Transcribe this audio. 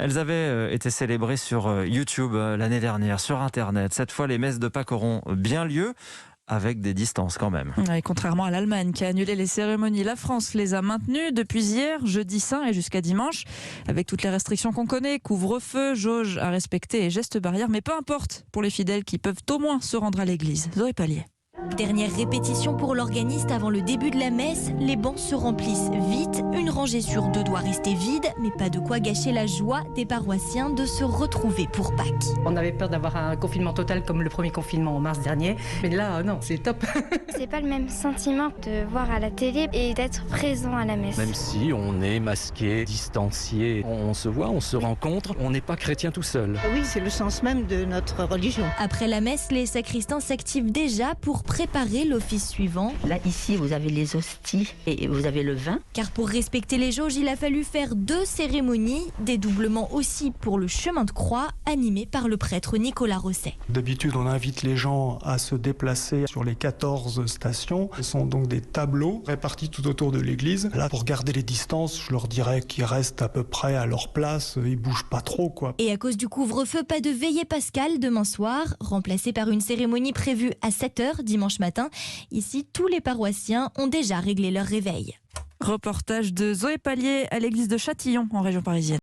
Elles avaient été célébrées sur YouTube l'année dernière, sur Internet. Cette fois, les messes de Pâques auront bien lieu, avec des distances quand même. Et contrairement à l'Allemagne qui a annulé les cérémonies, la France les a maintenues depuis hier, jeudi saint et jusqu'à dimanche, avec toutes les restrictions qu'on connaît, couvre-feu, jauge à respecter et gestes barrières. Mais peu importe pour les fidèles qui peuvent au moins se rendre à l'église. Zoé Pallier. Dernière répétition pour l'organiste avant le début de la messe. Les bancs se remplissent vite. Une rangée sur deux doit rester vide, mais pas de quoi gâcher la joie des paroissiens de se retrouver pour Pâques. On avait peur d'avoir un confinement total comme le premier confinement en mars dernier. Mais là, non, c'est top. C'est pas le même sentiment de voir à la télé et d'être présent à la messe. Même si on est masqué, distancié, on se voit, on se rencontre, on n'est pas chrétien tout seul. Oui, c'est le sens même de notre religion. Après la messe, les sacristains s'activent déjà pour préparer l'office suivant. Là, ici, vous avez les hosties et vous avez le vin. Car pour respecter les jauges, il a fallu faire 2 cérémonies. Dédoublement aussi pour le chemin de croix, animé par le prêtre Nicolas Rosset. D'habitude, on invite les gens à se déplacer sur les 14 stations. Ce sont donc des tableaux répartis tout autour de l'église. Là, pour garder les distances, je leur dirais qu'ils restent à peu près à leur place. Ils bougent pas trop, quoi. Et à cause du couvre-feu, pas de veillée pascale demain soir, remplacée par une cérémonie prévue à 7h dimanche matin. Ici, tous les paroissiens ont déjà réglé leur réveil. Reportage de Zoé Pallier à l'église de Châtillon en région parisienne.